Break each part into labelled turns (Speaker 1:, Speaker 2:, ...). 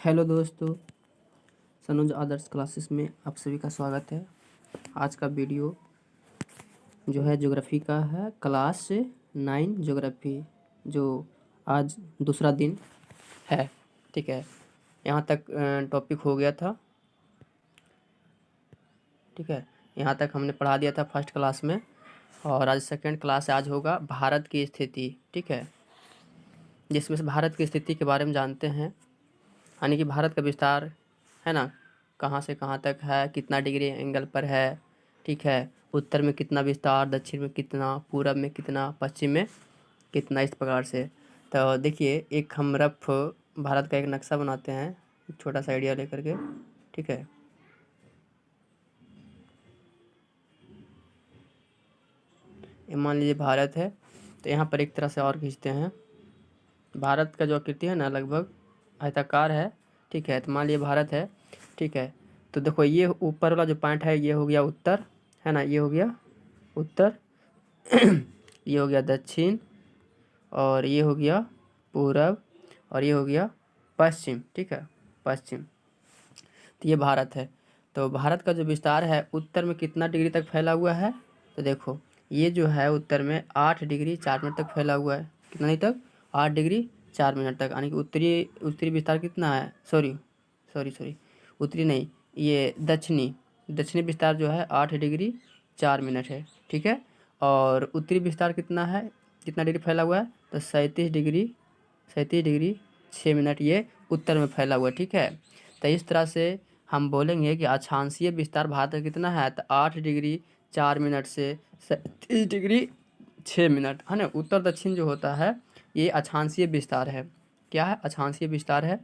Speaker 1: Hello दोस्तों, सनोज आदर्श classes में आप सभी का स्वागत है। आज का वीडियो जो है ज्योग्राफी का है, क्लास 9 ज्योग्राफी, जो आज दूसरा दिन है। ठीक है, यहाँ तक टॉपिक हो गया था। ठीक है, यहाँ तक हमने पढ़ा दिया था फर्स्ट क्लास में, और आज सेकंड क्लास आज होगा भारत की स्थिति। ठीक है, जिसमें से भारत की स्थिति के बारे में जानते हैं, यानी कि भारत का विस्तार है ना, कहाँ से कहाँ तक है, कितना डिग्री एंगल पर है। ठीक है, उत्तर में कितना विस्तार, दक्षिण में कितना, पूरब में कितना, पश्चिम में कितना, इस प्रकार से। तो देखिए, एक हम रफ भारत का एक नक्शा बनाते हैं, एक छोटा सा आइडिया लेकर के। ठीक है, ये मान लीजिए भारत है, तो यहाँ पर एक तरह से और खींचते हैं। भारत का जो आकृति है ना, लगभग आयताकार है। ठीक है, तो मान लीजिए भारत है। ठीक है, तो देखो ये ऊपर वाला जो पॉइंट है ये हो गया उत्तर, है ना, ये हो गया उत्तर ये हो गया दक्षिण, और ये हो गया पूरब, और ये हो गया पश्चिम। ठीक है, पश्चिम। तो ये भारत है। तो भारत का जो विस्तार है उत्तर में कितना डिग्री तक फैला हुआ है, तो देखो ये जो है उत्तर में 8 डिग्री 4 मिनट तक फैला हुआ है। कितना दिन तक? 8 डिग्री 4 मिनट तक, यानी कि उत्तरी उत्तरी विस्तार कितना है, सॉरी सॉरी सॉरी उत्तरी नहीं, ये दक्षिणी दक्षिणी विस्तार जो है 8 डिग्री 4 मिनट है। ठीक है, और उत्तरी विस्तार कितना है, कितना डिग्री फैला हुआ है, तो 37 डिग्री 6 मिनट ये उत्तर में फैला हुआ है। ठीक है, तो इस तरह से हम बोलेंगे कि अक्षांशीय विस्तार भारत का कितना है, तो 8 डिग्री 4 मिनट से 37 डिग्री 6 मिनट, है ना। उत्तर दक्षिण जो होता है ये अक्षांशीय विस्तार है। क्या है? अक्षांशीय विस्तार है।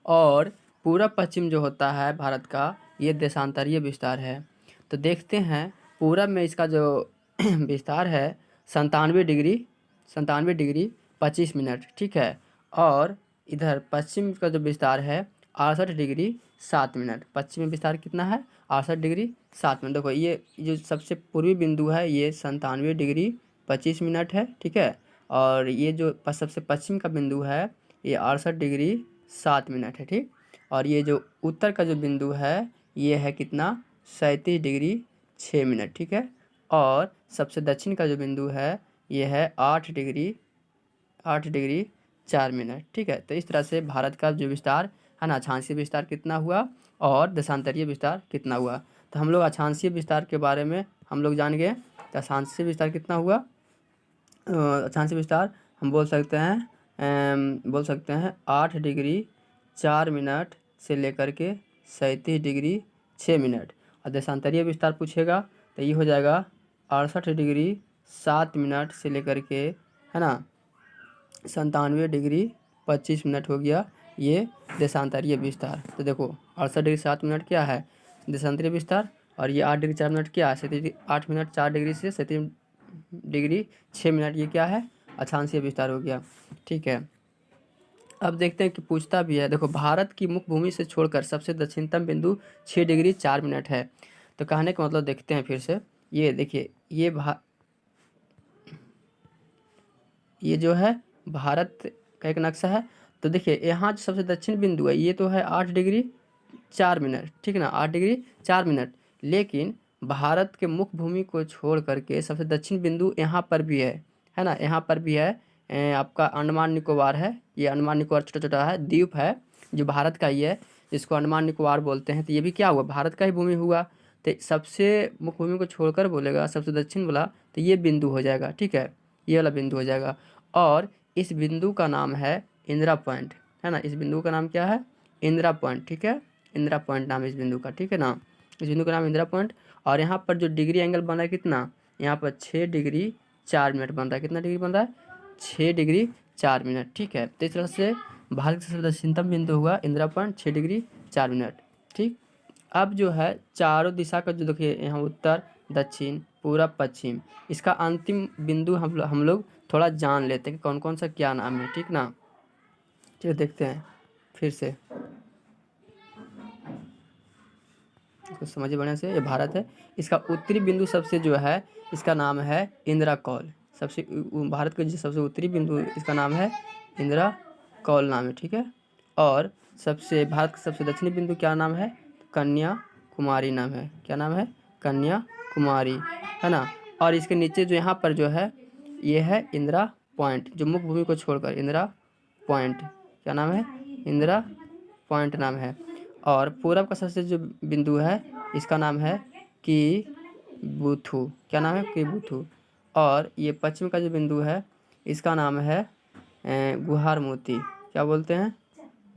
Speaker 1: और पूरब पश्चिम जो होता है भारत का, ये देशांतरीय विस्तार है। तो देखते हैं, पूरब में इसका जो विस्तार है 97 डिग्री 25 मिनट। ठीक है, और इधर पश्चिम का जो विस्तार है 68 डिग्री 7 मिनट। पश्चिमी विस्तार कितना है? 68 डिग्री 7 मिनट। देखो ये जो सबसे पूर्वी बिंदु है ये 97 डिग्री 25 मिनट है। ठीक है, और ये जो सबसे पश्चिम का बिंदु है ये 68 डिग्री 7 मिनट है। ठीक, और ये जो उत्तर का जो बिंदु है ये है कितना, 37 डिग्री 6 मिनट। ठीक है, और सबसे दक्षिण का जो बिंदु है ये है 8 डिग्री 4 मिनट। ठीक है, तो इस तरह से भारत का जो विस्तार है ना, अक्षांशीय विस्तार कितना हुआ और देशांतरीय विस्तार कितना हुआ। तो हम लोग अक्षांशीय विस्तार के बारे में हम लोग जान गए। तो अक्षांशीय विस्तार कितना हुआ, अक्षांशीय विस्तार हम बोल सकते हैं 8 डिग्री 4 मिनट से लेकर के 37 डिग्री 6 मिनट। और देशांतरीय विस्तार पूछेगा तो ये हो जाएगा 68 डिग्री 7 मिनट से लेकर के, है ना, 97 डिग्री 25 मिनट हो गया ये देशांतरीय विस्तार। तो देखो 68 डिग्री 7 मिनट क्या है, देशांतरीय विस्तार, और ये 8 डिग्री 4 मिनट क्या है, 8 मिनट 4 डिग्री से 37 डिग्री 6 मिनट, ये क्या है, अक्षांशीय विस्तार हो गया। ठीक है, अब देखते हैं कि पूछता भी है। देखो, भारत की मुख्य भूमि से छोड़कर सबसे दक्षिणतम बिंदु 6 डिग्री 4 मिनट है। तो कहने का मतलब देखते हैं फिर से, ये देखिए ये जो है भारत का एक नक्शा है। तो देखिए यहाँ जो सबसे दक्षिण बिंदु है ये तो है 8 डिग्री 4 मिनट। ठीक है ना, 8 डिग्री 4 मिनट, लेकिन भारत के मुख्य भूमि को छोड़ करके सबसे दक्षिण बिंदु यहाँ पर भी है ना, यहाँ पर भी है। आपका अंडमान निकोबार है, ये अंडमान निकोबार छोटा छोटा है द्वीप है जो भारत का ही है, जिसको अंडमान निकोबार बोलते हैं। तो ये भी क्या हुआ, भारत का ही भूमि हुआ। तो सबसे मुख्य भूमि को छोड़कर बोलेगा सबसे दक्षिण वाला, तो ये बिंदु हो जाएगा। ठीक है, ये वाला बिंदु हो जाएगा, और इस बिंदु का नाम है इंदिरा पॉइंट, है ना। इस बिंदु का नाम क्या है, इंदिरा पॉइंट। ठीक है, इंदिरा पॉइंट नाम है इस बिंदु का। ठीक है ना, इस बिंदु का नाम इंदिरा पॉइंट। और यहाँ पर जो डिग्री एंगल बन रहा है कितना, यहाँ पर 6 डिग्री 4 मिनट बन रहा है। कितना डिग्री बन रहा है, 6 डिग्री 4 मिनट। ठीक है, तो इस तरह से भारत का सबसे दक्षिणतम बिंदु हुआ इंदिरा पॉइंट, 6 डिग्री 4 मिनट। ठीक, अब जो है चारों दिशा का जो देखिए यहाँ उत्तर दक्षिण पूरब पश्चिम, इसका अंतिम बिंदु हम लोग थोड़ा जान लेते हैं कि कौन कौन सा क्या नाम है। ठीक ना, चलिए देखते हैं फिर से, इसको समझिए बढ़िया से। ये भारत है, इसका उत्तरी बिंदु सबसे जो है इसका नाम है इंदिरा कौल। भारत का जो सबसे उत्तरी बिंदु इसका नाम है इंदिरा कौल नाम है। ठीक है, और सबसे भारत का सबसे दक्षिणी बिंदु क्या नाम है? कन्याकुमारी नाम है। क्या नाम है? कन्याकुमारी, है ना। और इसके नीचे जो यहाँ पर जो है ये है इंदिरा पॉइंट, जो मुख्य भूमि को छोड़कर इंदिरा पॉइंट। क्या नाम है? इंदिरा पॉइंट नाम है। और पूरब का सबसे जो बिंदु है इसका नाम है किबुथु। क्या नाम है? किबुथु। और ये पश्चिम का जो बिंदु है इसका नाम है गुहार मोती। क्या बोलते हैं?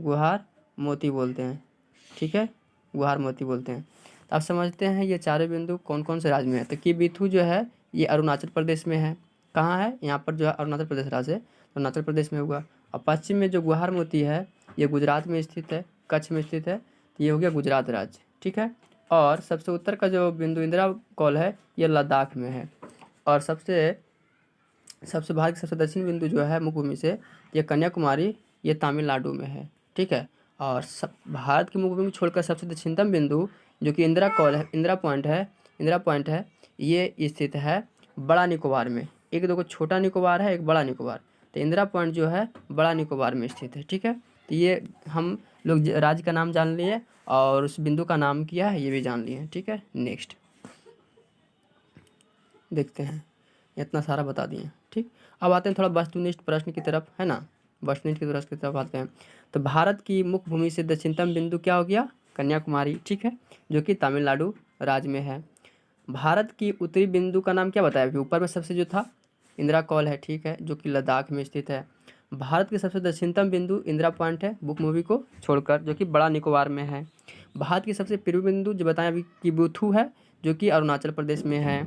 Speaker 1: गुहार मोती बोलते हैं। ठीक है, गुहार मोती बोलते हैं। तो आप समझते हैं ये चारों बिंदु कौन कौन से राज्य में है। तो किबुथु जो है ये अरुणाचल प्रदेश में है। कहाँ है? यहाँ पर जो है अरुणाचल प्रदेश राज्य है, तो अरुणाचल प्रदेश में हुआ। और पश्चिम में जो गुहार मोती है ये गुजरात में स्थित है, कच्छ में स्थित है, तो ये हो गया गुजरात राज्य। ठीक है। और सबसे उत्तर का जो बिंदु इंदिरा कॉल है ये लद्दाख में है। और सबसे सबसे भारत के सबसे दक्षिण बिंदु जो है मुख्य भूमि से ये कन्याकुमारी, ये तमिलनाडु में है। ठीक है। और सब भारत की मुख्य भूमि छोड़कर सबसे दक्षिणतम बिंदु जो कि इंदिरा कॉल है, इंदिरा पॉइंट है, ये स्थित है बड़ा निकोबार में। एक देखो छोटा निकोबार है, एक बड़ा निकोबार, तो इंदिरा पॉइंट जो है बड़ा निकोबार में स्थित है। ठीक है। तो ये हम लोग राज्य का नाम जान लिए और उस बिंदु का नाम क्या है ये भी जान लिए। ठीक है। नेक्स्ट देखते हैं, इतना सारा बता दिए। ठीक, अब आते हैं थोड़ा वस्तुनिष्ठ प्रश्न की तरफ, है ना। वस्तुनिष्ठ की तरफ आते हैं। तो भारत की मुख्य भूमि से दक्षिणतम बिंदु क्या हो गया? कन्याकुमारी। ठीक है, जो कि तमिलनाडु राज्य में है। भारत की उत्तरी बिंदु का नाम क्या बताया अभी ऊपर में सबसे जो था? इंदिरा कॉल है। ठीक है, जो कि लद्दाख में स्थित है। भारत के सबसे दक्षिणतम बिंदु इंदिरा पॉइंट है बुक मूवी को छोड़कर, जो कि बड़ा निकोबार में है। भारत की सबसे पूर्वी बिंदु जो बताया अभी किबुथु है, जो कि अरुणाचल प्रदेश में है।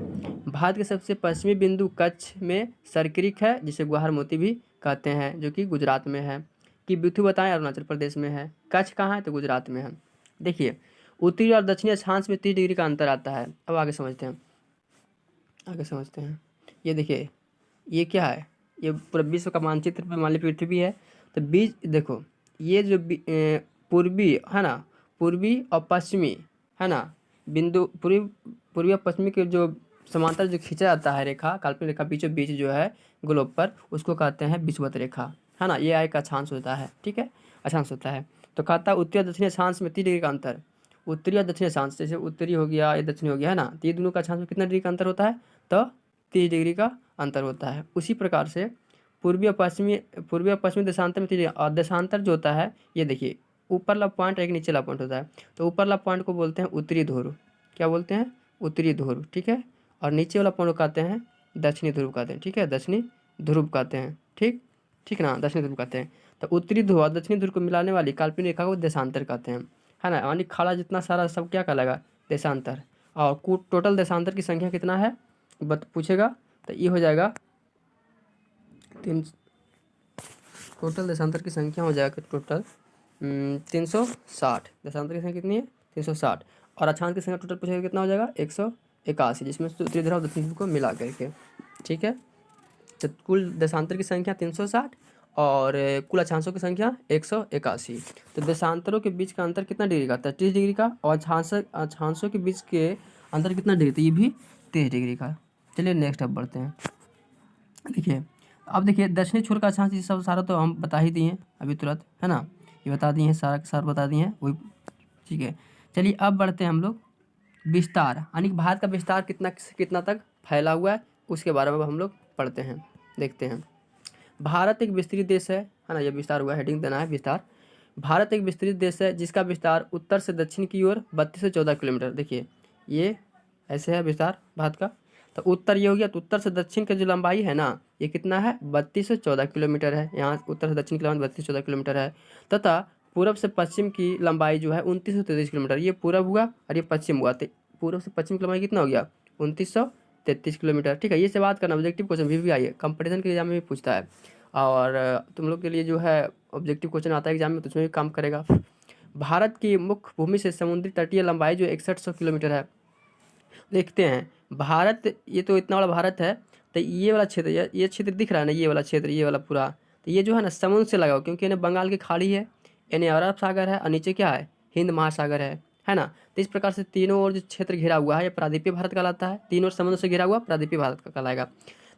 Speaker 1: भारत के सबसे पश्चिमी बिंदु कच्छ में सरक्रिक है, जिसे गुहार मोती भी कहते हैं, जो कि गुजरात में है। किबुथु बताएं अरुणाचल प्रदेश में है। कच्छ कहाँ है? तो गुजरात में है। देखिए, उत्तरी और दक्षिणी अक्षांश में 30 डिग्री का अंतर आता है। अब आगे समझते हैं। ये देखिए, ये क्या है? ये पूरा विश्व का मानचित्र पे मान ली पृथ्वी है, तो बीच देखो, ये जो पूर्वी है ना, पूर्वी और पश्चिमी, है ना, बिंदु पूर्वी और पश्चिमी के जो समांतर जो खींचा जाता है रेखा, काल्पनिक रेखा बीचों बीच जो है ग्लोब पर, उसको कहते हैं विषुवत रेखा, है ना। ये एक अक्षांश होता है। ठीक है, अक्षांश होता है। तो कहता है उत्तरी और दक्षिणी अक्षांश में 30 डिग्री का अंतर। उत्तरी और दक्षिणी अक्षांश, जैसे उत्तरी हो गया, ये दक्षिणी हो गया, है ना, तो ये दोनों का अक्षांश में कितना डिग्री का अंतर होता है? तो 30 डिग्री का अंतर होता है। उसी प्रकार से पूर्वी और पश्चिमी देशांतर में 30 डिग्री, और देशांतर जो होता है ये देखिए, ऊपर वाला पॉइंट एक नीचे वाला पॉइंट होता है। तो ऊपर वाला पॉइंट को बोलते हैं उत्तरी ध्रुव। क्या बोलते हैं? उत्तरी ध्रुव। ठीक है। और नीचे वाला पॉइंट को कहते हैं दक्षिणी ध्रुव कहते हैं। ठीक है, दक्षिणी ध्रुव कहते हैं। ठीक ठीक ना, दक्षिणी ध्रुव कहते हैं। तो उत्तरी ध्रुव और दक्षिणी ध्रुव को मिलाने वाली काल्पनिक रेखा को देशांतर कहते हैं, है ना। यानी खाड़ा जितना सारा सब क्या कहलाएगा? देशांतर। और टोटल देशांतर की संख्या कितना है पूछेगा, तो ये हो जाएगा टोटल देशांतर की संख्या हो जाएगा टोटल 360। देशांतर की संख्या कितनी है? 360। और अक्षांश की संख्या टोटल पूछेगा कितना हो जाएगा? 181, जिसमें से उत्तरी ध्रुव और दक्षिणी ध्रुव को मिला करके। ठीक है, तो कुल देशांतर की संख्या 360 और कुल अक्षांशों की संख्या 181। तो देशांतरों के बीच का अंतर कितना डिग्री का आता है? 30 डिग्री का। और अक्षांशों के बीच के अंतर कितना डिग्री? तो ये भी 30 डिग्री का। चलिए नेक्स्ट अब बढ़ते हैं। देखिए, अब देखिए दक्षिणी छोर का अक्षांश, ये सब सारा तो हम बता ही दिए हैं अभी तुरंत, है ना। ये बता दिए हैं, सारा के सारा बता दिए हैं वही। ठीक है, चलिए अब बढ़ते हैं हम लोग विस्तार, यानी कि भारत का विस्तार कितना तक फैला हुआ है उसके बारे में हम लोग पढ़ते हैं, देखते हैं। भारत एक विस्तृत देश है ना। ये विस्तार हुआ, हेडिंग देना है विस्तार। भारत एक विस्तृत देश है जिसका विस्तार उत्तर से दक्षिण की ओर 32 से 14 किलोमीटर। देखिए, ये ऐसे है विस्तार भारत का। तो उत्तर ये हो गया, तो उत्तर से दक्षिण की जो लंबाई है ना, ये कितना है? 32 से 14 किलोमीटर है। यहाँ उत्तर से दक्षिण की लंबाई 32 से 14 किलोमीटर है। तथा पूरब से पश्चिम की लंबाई जो है 29 से 33 किलोमीटर। ये पूरब हुआ और ये पश्चिम हुआ, तो पूरब से पश्चिम की लंबाई कितना हो गया? 2933 किलोमीटर। ठीक है, ये से बात करना ऑब्जेक्टिव क्वेश्चन भी आई है, कंपटीशन के एग्जाम में भी पूछता है। और तुम लोग के लिए जो है ऑब्जेक्टिव क्वेश्चन आता है एग्जाम में, तो उसमें भी काम करेगा। भारत की मुख्य भूमि से समुद्री तटीय लंबाई जो 6100 किलोमीटर है। देखते हैं, भारत, ये तो इतना बड़ा भारत है, तो ये वाला क्षेत्र, ये क्षेत्र दिख रहा है ना, ये वाला क्षेत्र, ये वाला पूरा, तो ये जो है ना समुद्र से लगा हुआ, क्योंकि इन्हें बंगाल की खाड़ी है, इन्हें अरब सागर है, और नीचे क्या है? हिंद महासागर है ना। तो इस प्रकार से तीनों ओर जो क्षेत्र घिरा हुआ है ये प्रायद्वीपीय भारत कहलाता है। तीनों ओर समुद्र से घिरा हुआ प्रायद्वीपीय भारत का कहलाएगा।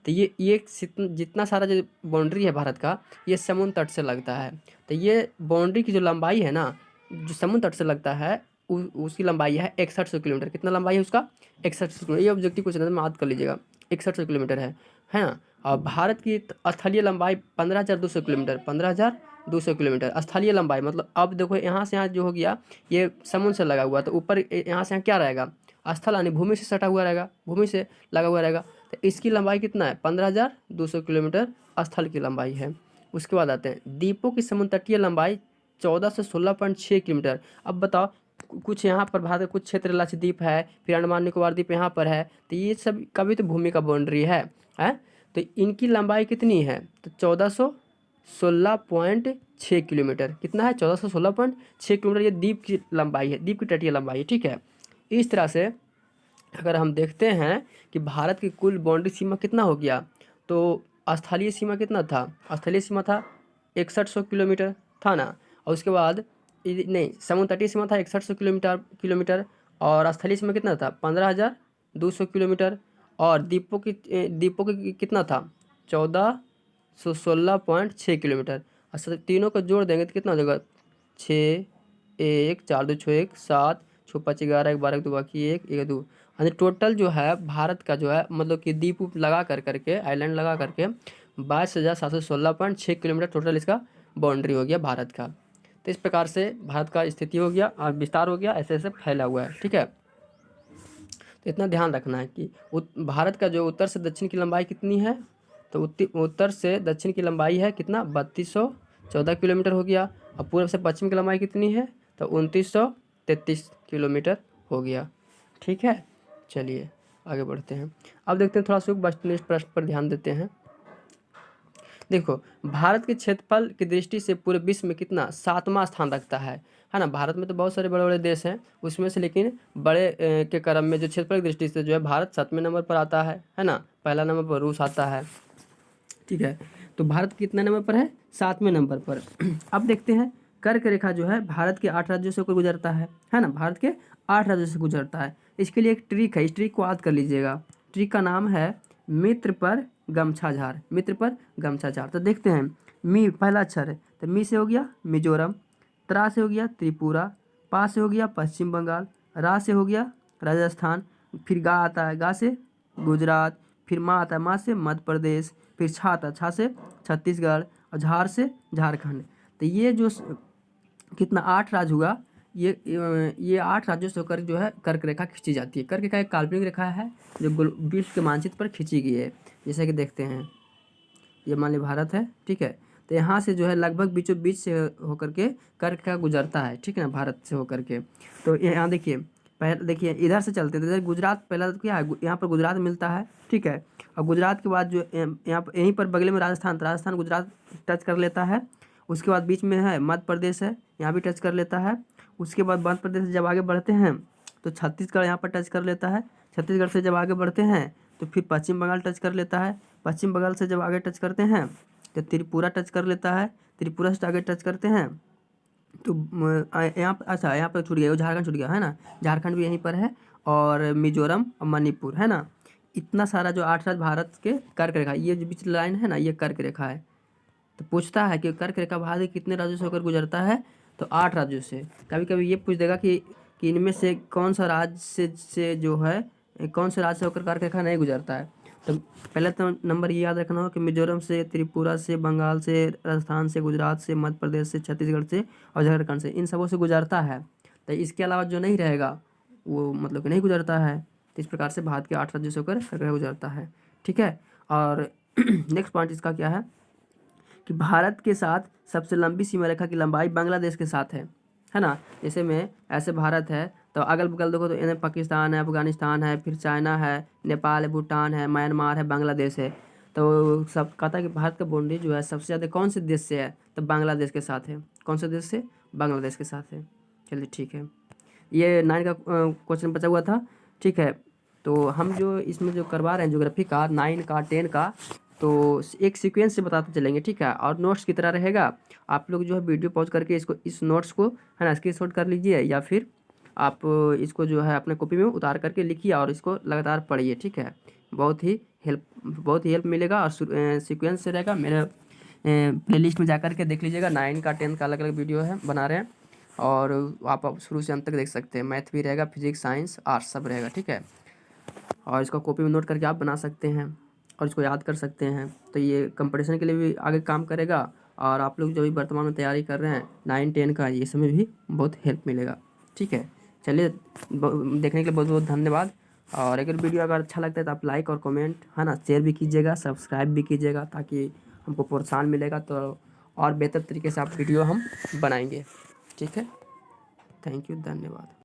Speaker 1: तो ये जितना सारा जो बाउंड्री है भारत का, ये समुद्र तट से लगता है। तो ये बाउंड्री की जो लंबाई है ना, जो समुद्र तट से लगता है, उसकी लंबाई है 6100 किलोमीटर। कितना लंबाई है उसका? 6100 किलोमीटर। ये ऑब्जेक्टिव क्वेश्चन है, याद कर लीजिएगा, 6100 किलोमीटर है ना। और भारत की स्थलीय लंबाई 15,200 किलोमीटर, 15,200 किलोमीटर स्थलीय लंबाई। मतलब अब देखो यहाँ से यहाँ जो हो गया, ये समुद्र से लगा हुआ, तो ऊपर यहाँ से यहाँ क्या रहेगा? स्थल यानी भूमि से सटा हुआ रहेगा, भूमि से लगा हुआ रहेगा। तो इसकी लंबाई कितना है? 15,200 किलोमीटर स्थल की लंबाई है। उसके बाद आते हैं द्वीपों की समुद्र तटीय लंबाई 14 से 16.6 किलोमीटर। अब बताओ, कुछ यहाँ पर भारत का कुछ क्षेत्र लक्षद्वीप है, फिर अंडमान निकोबार द्वीप यहाँ पर है, तो ये सब का भी तो भूमि का बाउंड्री है। तो इनकी लंबाई कितनी है? तो 1416.6 किलोमीटर। कितना है? 1416.6 किलोमीटर। ये द्वीप की लंबाई है, द्वीप की तटीय लंबाई है, ठीक है। इस तरह से अगर हम देखते हैं कि भारत की कुल बाउंड्री सीमा कितना हो गया, तो स्थलीय सीमा कितना था? स्थलीय सीमा था 6100 किलोमीटर था ना। और उसके बाद नहीं, समुद्र तटीय सीमा था 6100 किलोमीटर और स्थलीय सीमा कितना था? 15,200 किलोमीटर। और द्वीपों की कितना था? 1416.6 किलोमीटर। अच्छा, तीनों को जोड़ देंगे तो कितना हो जाएगा? 6, 1, 4 2 6 1 7 6 5 11 1 12 2 बाकी 1 1 2, यानी टोटल जो है भारत का जो है, मतलब कि द्वीप लगा करके आइलैंड लगा करके 22,716.6 किलोमीटर टोटल इसका बाउंड्री हो गया भारत का। तो इस प्रकार से भारत का स्थिति हो गया और विस्तार हो गया, ऐसे ऐसे फैला हुआ है, ठीक है। तो इतना ध्यान रखना है कि भारत का जो उत्तर से दक्षिण की लंबाई कितनी है, तो उत्तर से दक्षिण की लंबाई है कितना? 3214 किलोमीटर हो गया। और पूर्व से पश्चिम की लंबाई कितनी है? तो 2933 किलोमीटर हो गया, ठीक है। चलिए आगे बढ़ते हैं। अब देखते हैं थोड़ा सा वस्तुनिष्ठ प्रश्न पर ध्यान देते हैं। देखो, भारत के क्षेत्रफल की दृष्टि से पूरे विश्व में कितना 7वां स्थान रखता है ना। भारत में तो बहुत सारे बड़े बड़े देश हैं, उसमें से लेकिन बड़े के क्रम में जो क्षेत्रफल की दृष्टि से जो है भारत 7वें नंबर पर आता है ना। पहला नंबर पर रूस आता है, ठीक है। तो भारत कितने नंबर पर है? 7वें नंबर पर। अब देखते हैं कर्क रेखा जो है भारत के 8 राज्यों से होकर गुजरता है ना। भारत के 8 राज्यों से गुजरता है। इसके लिए एक ट्रिक है, इस ट्रिक को याद कर लीजिएगा। ट्रिक का नाम है मित्र पर गमछा झार। मित्र पर गमछा झार। तो देखते हैं, मी पहला अक्षर है, तो मी से हो गया मिजोरम, त्रा से हो गया त्रिपुरा, पा से हो गया पश्चिम बंगाल, रा से हो गया राजस्थान, फिर गा आता है, गा से गुजरात, फिर माँ आता है, माँ से मध्य प्रदेश, फिर छा आता है, छा से छत्तीसगढ़ और झार से झारखंड। तो ये जो कितना 8 राज्य हुआ, ये 8 राज्यों से होकर जो है कर्क रेखा खींची जाती है। कर्क रेखा एक काल्पनिक रेखा है जो विश्व के मानचित्र पर खींची गई है। जैसे कि देखते हैं, ये मान लीजिए भारत है, ठीक है। तो यहाँ से जो है लगभग बीचों बीच से होकर के कर्क रेखा गुजरता है, ठीक है ना, भारत से होकर के। तो यहाँ देखिए, पहले देखिए इधर से चलते हैं, तो इधर गुजरात पहला तो क्या है, यहाँ पर गुजरात मिलता है, ठीक है। और गुजरात के बाद जो यहाँ पर यहीं पर बगल में राजस्थान, राजस्थान गुजरात टच कर लेता है। उसके बाद बीच में है मध्य प्रदेश है, यहाँ भी टच कर लेता है। उसके बाद मध्य प्रदेश से जब आगे बढ़ते हैं तो छत्तीसगढ़ यहाँ पर टच कर लेता है। छत्तीसगढ़ से जब आगे बढ़ते हैं तो फिर पश्चिम बंगाल टच कर लेता है। पश्चिम बंगाल से जब आगे टच करते हैं तो त्रिपुरा टच कर लेता है। त्रिपुरा से आगे टच करते हैं तो यहाँ अच्छा यहाँ पर छूट गया, झारखंड छूट गया है ना। झारखंड भी यहीं पर है और मिजोरम और मणिपुर है ना। इतना सारा जो 8 राज्य भारत के कर्क रेखा, ये जो बीच लाइन है ना, ये कर्क रेखा है। तो पूछता है कि कर्क रेखा भारत के कितने राज्यों से होकर गुजरता है, तो 8 राज्यों से। कभी कभी ये पूछ देगा कि इनमें से कौन सा राज्य से जो है, कौन से राज्य से होकर कर्क रेखा नहीं गुजरता है। तो पहले तो नंबर ये याद रखना हो कि मिजोरम से, त्रिपुरा से, बंगाल से, राजस्थान से, गुजरात से, मध्य प्रदेश से, छत्तीसगढ़ से और झारखंड से, इन सबों से गुजरता है। तो इसके अलावा जो नहीं रहेगा वो मतलब कि नहीं गुजरता है। तो इस प्रकार से भारत के 8 राज्यों से होकर कर्क रेखा गुजरता है, ठीक है। और नेक्स्ट पॉइंट इसका क्या है कि भारत के साथ सबसे लंबी सीमा रेखा की लंबाई बांग्लादेश के साथ है ना। जैसे में ऐसे भारत है तो अगल बगल देखो तो इन्हें पाकिस्तान है, अफगानिस्तान है, फिर चाइना है, नेपाल है, भूटान है, म्यांमार है, बांग्लादेश है। तो सब कहता है कि भारत का बाउंड्री जो है सबसे ज़्यादा कौन से देश से है, तो बांग्लादेश के साथ है। कौन से देश से? बांग्लादेश के साथ है। चलिए ठीक है, ये 9 का क्वेश्चन बचा हुआ था, ठीक है। तो हम जो इसमें जो करवा रहे हैं ज्योग्राफी का 9 का 10 का, तो एक सीक्वेंस से बताते चलेंगे, ठीक है। और नोट्स की तरह रहेगा, आप लोग जो है वीडियो पॉज करके इसको, इस नोट्स को है ना स्क्रीनशॉट कर लीजिए, या फिर आप इसको जो है अपने कॉपी में उतार करके लिखिए और इसको लगातार पढ़िए, ठीक है। बहुत ही बहुत ही हेल्प मिलेगा और सीक्वेंस से रहेगा। मेरे प्लेलिस्ट में जाकर के देख लीजिएगा, 9 का 10 का अलग अलग वीडियो है बना रहे हैं, और आप शुरू से अंत तक देख सकते हैं। मैथ भी रहेगा, फिजिक्स, साइंस, आर्ट्स सब रहेगा, ठीक है। और इसका कॉपी में नोट करके आप बना सकते हैं और इसको याद कर सकते हैं। तो ये कंपटीशन के लिए भी आगे काम करेगा, और आप लोग जो भी वर्तमान में तैयारी कर रहे हैं 9 10 का, ये समय भी बहुत हेल्प मिलेगा, ठीक है। चलिए, देखने के लिए बहुत बहुत धन्यवाद। और अगर वीडियो अगर अच्छा लगता है तो आप लाइक और कमेंट, है ना, शेयर भी कीजिएगा, सब्सक्राइब भी कीजिएगा, ताकि हमको प्रोत्साहन मिलेगा तो और बेहतर तरीके से आप वीडियो हम बनाएंगे, ठीक है। थैंक यू, धन्यवाद।